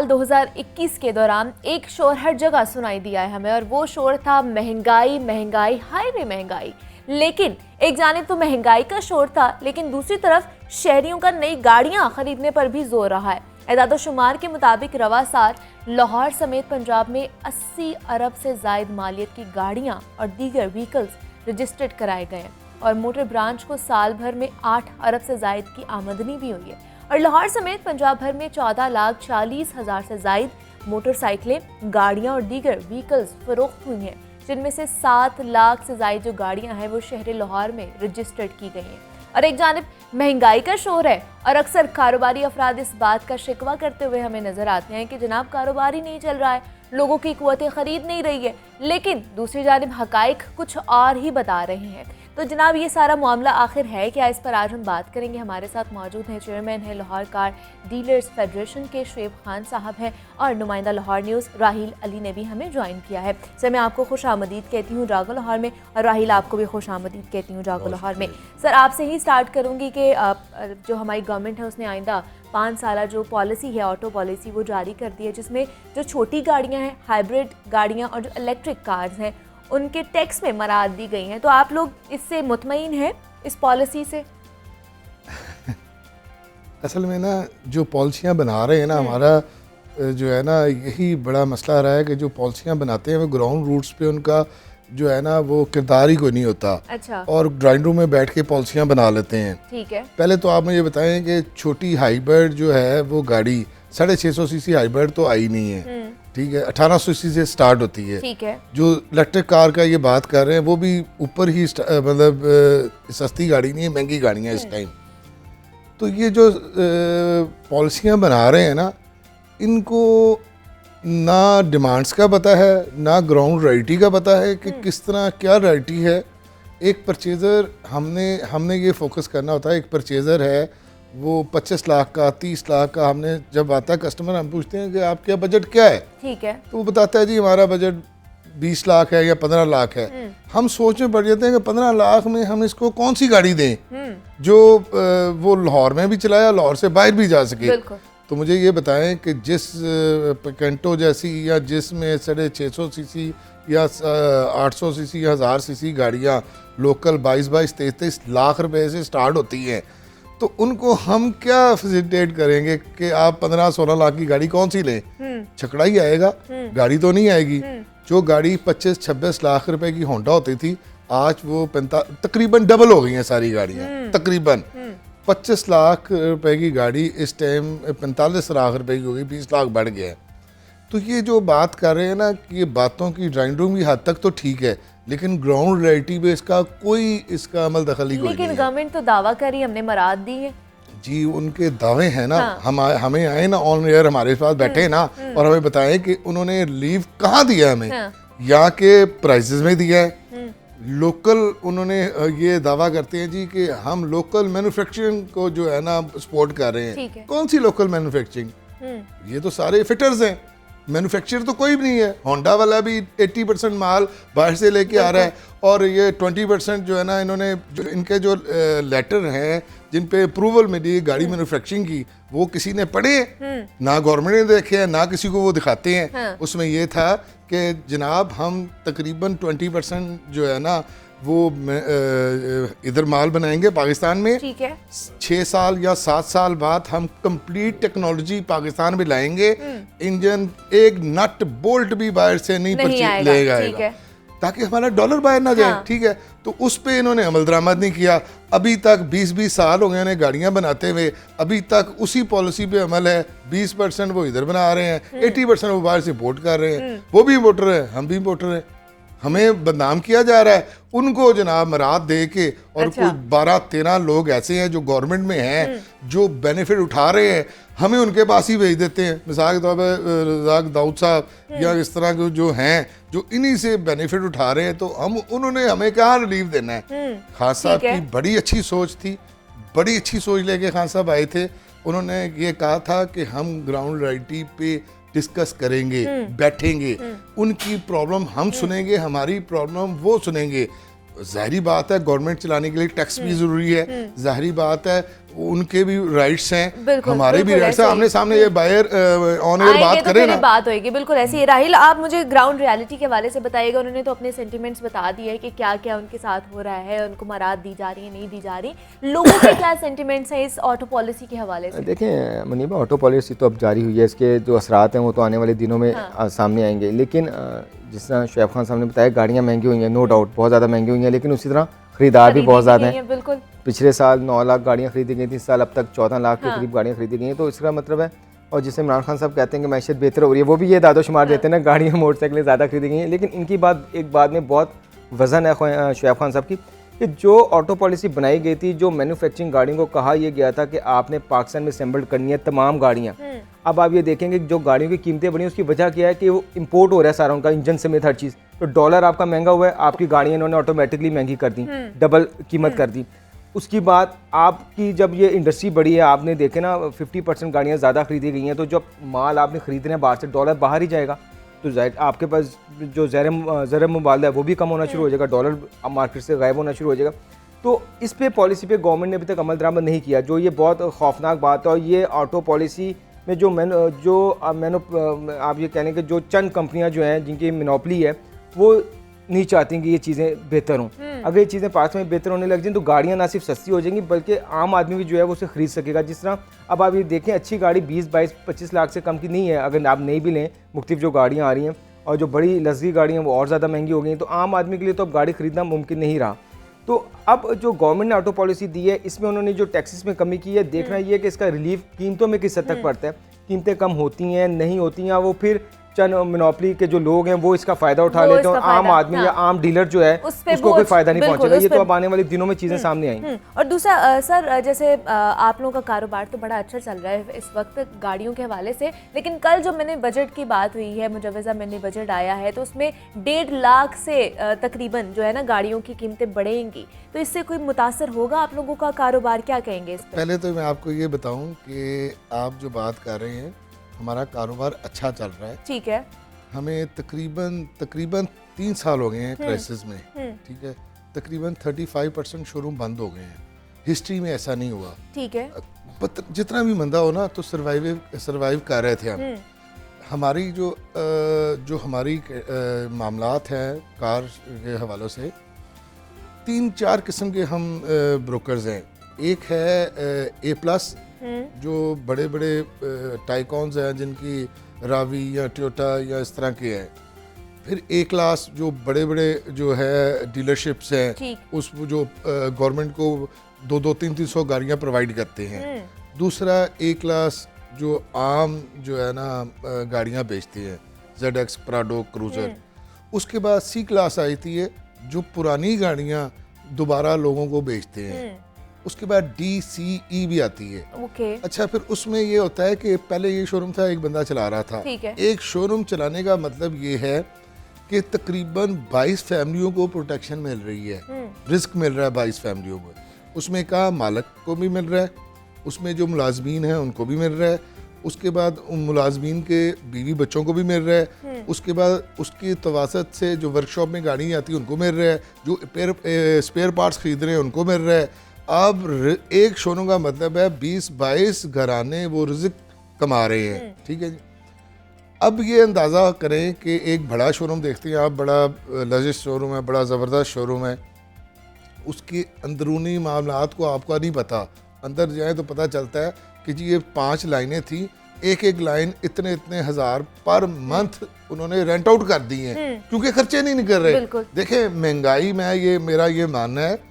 2021 के दौरान एक शोर हर जगह सुनाई दिया है हमें, और वो शोर था महंगाई महंगाई हाईवे महंगाई। लेकिन एक जानिब तो महंगाई का शोर था, लेकिन दूसरी तरफ शहरियों का नई गाड़ियां खरीदने पर भी जोर रहा है। एदाद-ओ-शुमार के मुताबिक रवा साल लाहौर समेत पंजाब में 80 अरब से जायद मालियत की गाड़ियां और दीगर व्हीकल्स रजिस्टर्ड कराए गए हैं, और मोटर ब्रांच को साल भर में 8 अरब से जायद की आमदनी भी हुई है। और लाहौर समेत पंजाब भर में 14,40,000 से जायद मोटरसाइकिलें, गाड़ियां और दीगर व्हीकल्स फरोख्त हुई हैं, जिनमें से 7 लाख से जायद जो गाड़ियां हैं वो शहर लाहौर में रजिस्टर्ड की गई हैं। और एक जानिब महंगाई का शोर है, और अक्सर कारोबारी अफराद इस बात का शिकवा करते हुए हमें नजर आते हैं कि जनाब कारोबार ही नहीं चल रहा है, लोगों की कुव्वतें खरीद नहीं रही है। लेकिन दूसरी जानिब हकाइक कुछ और ही बता रहे हैं। तो जनाब ये सारा मामला आखिर है क्या, इस पर आज हम बात करेंगे। हमारे साथ मौजूद हैं चेयरमैन है लाहौर कार डीलर्स फेडरेशन के शुएब खान साहब हैं, और नुमाइंदा लाहौर न्यूज़ राहील अली ने भी हमें ज्वाइन किया है। सर मैं आपको खुश आमदीद कहती हूँ जागो लाहौर में, और राहील आपको भी खुश आमदीद कहती हूँ जागो लाहौर में। सर आपसे ही स्टार्ट करूँगी कि जो हमारी गवर्नमेंट है उसने आइंदा 5 साल जो पॉलिसी है, ऑटो पॉलिसी, वो जारी कर दी है, जिसमें जो छोटी गाड़ियाँ हैं, हाइब्रिड गाड़ियाँ और जो इलेक्ट्रिक कार्स हैं, उनके टैक्स में मराद दी गई हैं। तो आप लोग इससे मुतमईन हैं, इस पॉलिसी से? असल में ना जो पॉलिसियाँ बना रहे हैं ना, हमारा जो है ना यही बड़ा मसला रहा है कि जो पॉलिसियाँ बनाते हैं वो ग्राउंड रूट्स पे उनका जो है ना वो किरदार ही कोई नहीं होता। अच्छा। और ड्राइंग रूम में बैठ के पॉलिसियाँ बना लेते हैं। ठीक है। पहले तो आप मुझे बताएं कि छोटी हाइब्रिड जो है वो गाड़ी 650 सीसी हाइब्रिड तो आई नहीं है, ठीक है, 1800 सीसी से स्टार्ट होती है। ठीक है। जो इलेक्ट्रिक कार का ये बात कर रहे हैं वो भी ऊपर ही मतलब सस्ती गाड़ी नहीं है, महंगी गाड़ियाँ इस टाइम। तो ये जो पॉलिसियाँ बना रहे हैं ना, इनको ना डिमांड्स का पता है, ना ग्राउंड राइटी का पता है कि किस तरह क्या राइटी है। एक परचेज़र हमने ये फोकस करना होता है। एक परचेज़र है वो 25 लाख का, 30 लाख का, हमने जब आता है कस्टमर हम पूछते हैं कि आपका बजट क्या है, ठीक है, तो वो बताता है जी हमारा बजट 20 लाख है या 15 लाख है। हम सोच में पड़ जाते हैं कि 15 लाख में हम इसको कौन सी गाड़ी दें जो वो लाहौर में भी चलाया, लाहौर से बाहर भी जा सके। तो मुझे ये बताएं कि जिस पिकेंटो जैसी या जिसमें 650 सीसी या 800 सीसी या 1000 सीसी गाड़ियाँ लोकल 22-23 लाख रुपए से स्टार्ट होती हैं, तो उनको हम क्या फैसिलिटेट करेंगे कि आप 15-16 लाख की गाड़ी कौन सी लें? छकड़ा ही आएगा, गाड़ी तो नहीं आएगी। जो गाड़ी 25-26 लाख रुपए की होंडा होती थी, आज वो तकरीबन डबल हो गई हैं सारी गाड़ियाँ। तकरीबन 25 लाख रुपए की गाड़ी इस टाइम 45 लाख रुपए की हो गई, 20 लाख बढ़ गया है। तो ये जो बात कर रहे हैं ना कि ये बातों की ड्राइंग रूम की हद तक तो ठीक है, लेकिन ग्राउंड रियलिटी पे इसका अमल दखल ही कोई नहीं है। लेकिन गवर्नमेंट तो दावा करी, हमने मराद दी है जी, उनके दावे हैं ना। हाँ। हमें आए ना ऑन एयर हमारे पास बैठे ना, और हमें बताएं कि उन्होंने लीव कहाँ दिया हमें। यहाँ के प्राइसेस में दिया है। लोकल उन्होंने ये दावा करते हैं जी कि हम लोकल मैन्युफैक्चरिंग को जो है ना सपोर्ट कर रहे हैं। कौन सी लोकल मैन्युफैक्चरिंग? ये तो सारे फिटर्स हैं, मैन्युफैक्चर तो कोई भी नहीं है। होंडा वाला भी 80% माल बाहर से लेके आ रहा है, और ये 20% जो है ना इन्होंने जो इनके जो लेटर हैं जिन पे अप्रूवल मिली गाड़ी मैन्युफैक्चरिंग की, वो किसी ने पढ़े ना, गवर्नमेंट ने देखे हैं ना, किसी को वो दिखाते हैं। हाँ। उसमें ये था कि जनाब हम तकरीबन 20% जो है ना वो इधर माल बनाएंगे पाकिस्तान में। ठीक है। 6 साल या 7 साल बाद हम कंप्लीट टेक्नोलॉजी पाकिस्तान में लाएंगे। इंजन एक नट बोल्ट भी बाहर से नहीं लेगा, ताकि हमारा डॉलर बाहर ना जाए। हाँ। ठीक है। तो उस पे इन्होंने अमल दरामद नहीं किया। अभी तक 20-20 साल हो गए उन्हें गाड़ियां बनाते हुए, अभी तक उसी पॉलिसी पे अमल है। 20% वो इधर बना रहे हैं, 80% वो बाहर से इम्पोर्ट कर रहे हैं। वो भी इम्पोर्टर है, हम भी इम्पोर्टर हैं। हमें बदनाम किया जा रहा है। उनको जनाब मराद दे के, और अच्छा। कोई 12-13 लोग ऐसे हैं जो गवर्नमेंट में हैं जो बेनिफिट उठा रहे हैं, हमें उनके पास ही भेज देते हैं। मिसाल के तौर पर रज़ाक दाऊद साहब या इस तरह के जो हैं जो इन्हीं से बेनिफिट उठा रहे हैं, तो उन्होंने हमें क्या रिलीफ देना है। खान साहब की बड़ी अच्छी सोच थी, बड़ी अच्छी सोच लेके खान साहब आए थे। उन्होंने ये कहा था कि हम ग्राउंड रियलिटी पे डिस्कस करेंगे, बैठेंगे, उनकी प्रॉब्लम हम सुनेंगे, हमारी प्रॉब्लम वो सुनेंगे। ज़ाहिरी बात है गवर्नमेंट चलाने के लिए टैक्स भी ज़रूरी है, ज़ाहिरी बात है उनके भी राइट्स हैं, हमारे भी राइट्स हैं, आमने सामने ये बायर ऑन एयर बात करें ना, बात होगी। बिल्कुल ऐसे ही। राहिल, आप मुझे ग्राउंड रियलिटी के हवाले से बताइएगा। उन्होंने तो अपने सेंटिमेंट्स बता दिए कि क्या क्या उनके साथ हो रहा है, उनको मराद दी जा रही है, नहीं दी जा रही, लोगों के क्या सेंटिमेंट्स हैं इस ऑटो पॉलिसी के हवाले से? देखें मुनीबा, ऑटो पॉलिसी तो अब जारी हुई है, इसके जो असरात हैं वो तो आने वाले दिनों में सामने आएंगे। लेकिन जिस तरह शुएब खान साहब ने बताया, गाड़ियाँ महंगी हुई हैं, नो डाउट बहुत ज़्यादा महंगी हुई हैं, लेकिन उसी तरह खरीदार भी बहुत ज़्यादा हैं। बिल्कुल। पिछले साल 9 लाख गाड़ियाँ खरीदी गई थी, इस साल अब तक 14 लाख के करीब गाड़ियाँ खरीदी गई हैं। तो इसका मतलब है, और जिसे इमरान खान साहब कहते हैं कि मैशियत बेहतर हो रही है, वो भी ये दादोशुमार देते हैं ना, गाड़ियाँ मोटरसाइकिलें ज़्यादा खरीदी गई हैं। लेकिन इनकी बात एक बात में बहुत वज़न है शुएब खान साहब की, कि जो ऑटो पॉलिसी बनाई गई थी, जो मैन्युफैक्चरिंग गाड़ियों को कहा यह गया था कि आपने पाकिस्तान में असेंबल्ड करनी है तमाम गाड़ियाँ। अब आप ये देखेंगे कि जो गाड़ियों की कीमतें बढ़ी, उसकी वजह क्या है कि वो इंपोर्ट हो रहा है सारा, उनका इंजन समेत हर चीज़। तो डॉलर आपका महंगा हुआ है, आपकी गाड़ियाँ इन्होंने ऑटोमेटिकली महंगी कर दी, डबल कीमत कर दी। उसकी बाद आपकी जब ये इंडस्ट्री बढ़ी है, आपने देखे ना 50% गाड़ियाँ ज़्यादा खरीदी गई हैं, तो जब माल आपने खरीदना है बाहर से, डॉलर बाहर ही जाएगा, तो जाहिर आपके पास जो ज़र मुबादला है वो भी कम होना शुरू हो जाएगा, डॉलर मार्केट से गायब होना शुरू हो जाएगा। तो इस पे पॉलिसी पे गवर्नमेंट ने अभी तक अमल दरामद नहीं किया, जो ये बहुत खौफनाक बात है। और ये ऑटो पॉलिसी में आप ये कह लें कि जो चंद कंपनियां जो हैं जिनकी मोनोपोली है, वो नहीं चाहती कि ये चीज़ें बेहतर हों। अगर ये चीज़ें पाकिस्तान में बेहतर होने लग जाएँ तो गाड़ियाँ ना सिर्फ सस्ती हो जाएंगी, बल्कि आम आदमी भी जो है वो उसे ख़रीद सकेगा। जिस तरह अब आप ये देखें, अच्छी गाड़ी 20-22-25 लाख से कम की नहीं है, अगर आप नई भी लें, मुख्तलिफ जो गाड़ियाँ आ रही हैं, और जो बड़ी लग्जरी गाड़ियाँ वो और ज़्यादा महंगी हो गई हैं, तो आम आदमी के लिए तो अब गाड़ी ख़रीदना मुमकिन नहीं रहा। तो अब जो गवर्नमेंट ने ऑटो पॉलिसी दी है, इसमें उन्होंने जो टैक्सेस में कमी की है, देखना ये है कि इसका रिलीफ कीमतों में किस हद तक पड़ता है। कीमतें कम होती हैं, नहीं होती हैं, वो फिर चंद मोनोपोली के जो लोग हैं वो इसका फायदा उठा लेते हैं, और आम आदमी या आम डीलर जो है उसको कोई फायदा नहीं पहुंचेगा। ये तो अब आने वाले दिनों में चीजें सामने आई। और दूसरा सर, जैसे आप लोगों का कारोबार तो बड़ा अच्छा चल रहा है इस वक्त गाड़ियों के हवाले से, लेकिन कल जो मैंने बजट की बात हुई है, मुजव्वज़ा मैंने बजट आया है, तो उसमें 1.5 लाख से तकरीबन जो है ना गाड़ियों की कीमतें बढ़ेंगी, तो इससे कोई मुतासर होगा आप लोगों का कारोबार? क्या कहेंगे इस पर? पहले तो मैं आपको ये बताऊं कि आप जो बात कर रहे हैं, हमारा कारोबार अच्छा चल रहा है, ठीक है। हमें तकरीबन 3 साल हो गए हैं क्राइसिस में, ठीक है। तकरीबन 35% शोरूम बंद हो गए हैं, हिस्ट्री में ऐसा नहीं हुआ, ठीक है। जितना भी मंदा हो ना, तो सर्वाइव कर रहे थे हम। हमारी जो हमारी मामलात हैं कार के हवालों से, 3-4 किस्म के हम ब्रोकर्स हैं। एक है A+, जो बड़े बड़े टाइकॉन्स हैं जिनकी रावी या टोयोटा या इस तरह के हैं। फिर A-क्लास जो बड़े बड़े जो है डीलरशिप्स हैं, उस जो गवर्नमेंट को 200-300 गाड़ियाँ प्रोवाइड करते हैं। दूसरा A-क्लास जो आम जो है ना गाड़ियाँ बेचते हैं, ZX, प्राडो, क्रूजर। उसके बाद C-क्लास आई थी जो पुरानी गाड़ियाँ दोबारा लोगों को बेचते हैं। उसके बाद DCE भी आती है, अच्छा। फिर उसमें ये होता है कि पहले ये शोरूम था, एक बंदा चला रहा था, एक शोरूम चलाने का मतलब ये है कि तकरीबन 22 फैमिलियों को प्रोटेक्शन मिल रही है, रिस्क मिल रहा है 22 फैमिलियों को। उसमें का मालिक को भी मिल रहा है, उसमें जो मुलाजमीन हैं उनको भी मिल रहा है, उसके बाद उन मुलाजमीन के बीवी बच्चों को भी मिल रहा है, उसके बाद उसकी तवासत से जो वर्कशॉप में गाड़ी आती है उनको मिल रहा है, जो स्पेयर पार्ट्स खरीद रहे हैं उनको मिल रहा है। अब एक शोरूम का मतलब है 20-22 घराने वो रिज़्क कमा रहे हैं, ठीक है जी। अब ये अंदाज़ा करें कि एक बड़ा शोरूम देखते हैं आप, बड़ा लजिज शोरूम है, बड़ा ज़बरदस्त शोरूम है, उसके अंदरूनी मामलात को आपका नहीं पता, अंदर जाए तो पता चलता है कि जी ये 5 लाइनें थी, एक लाइन इतने हज़ार पर मंथ उन्होंने रेंट आउट कर दी हैं, क्योंकि खर्चे नहीं कर रहे। देखें महंगाई में मेरा ये मानना है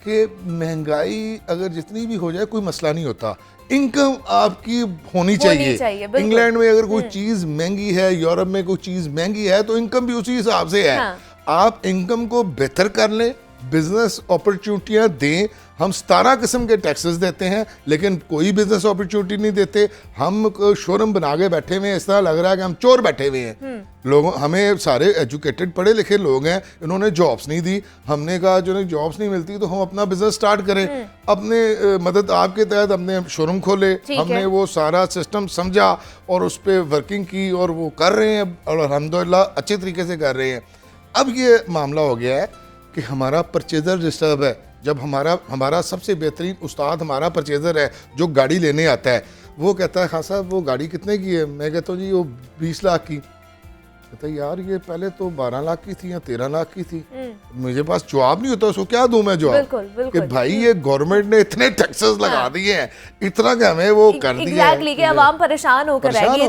कि महंगाई अगर जितनी भी हो जाए कोई मसला नहीं होता, इनकम आपकी होनी चाहिए। इंग्लैंड में अगर कोई चीज़ महंगी है, यूरोप में कोई चीज़ महंगी है, तो इनकम भी उसी हिसाब से है। आप इनकम को बेहतर कर लें, बिजनेस अपॉर्चुनिटियां दें। हम 17 किस्म के टैक्सेस देते हैं, लेकिन कोई बिजनेस अपॉर्चुनिटी नहीं देते। हम शोरूम बना के बैठे हुए हैं, इस तरह लग रहा है कि हम चोर बैठे हुए हैं। लोगों, हमें सारे एजुकेटेड पढ़े लिखे लोग हैं, इन्होंने जॉब्स नहीं दी। हमने कहा जो जॉब्स नहीं मिलती तो हम अपना बिजनेस स्टार्ट करें, अपने मदद आपके तहत हमने शोरूम खोले। हमने वो सारा सिस्टम समझा और उस पर वर्किंग की, और वो कर रहे हैं, और अल्हम्दुलिल्लाह अच्छे तरीके से कर रहे हैं। अब ये मामला हो गया है कि हमारा परचेजर डिस्टर्ब है। जब हमारा सबसे बेहतरीन उस्ताद हमारा परचेजर है जो गाड़ी लेने आता है, वो कहता है खान साहब वो गाड़ी कितने की है, मैं कहता हूँ जी वो 20 लाख की। कहता है यार ये पहले तो 12 लाख की थी या 13 लाख की थी। मुझे पास जवाब नहीं होता, उसको क्या दूं मैं जवाब? बिल्कुल, बिल्कुल। कि भाई ये गवर्नमेंट ने इतने टैक्सेस लगा दिए हैं, इतना कि हमें वो कर दिया है एग्जैक्टली कि आवाम परेशान होकर परेशान रहेगी।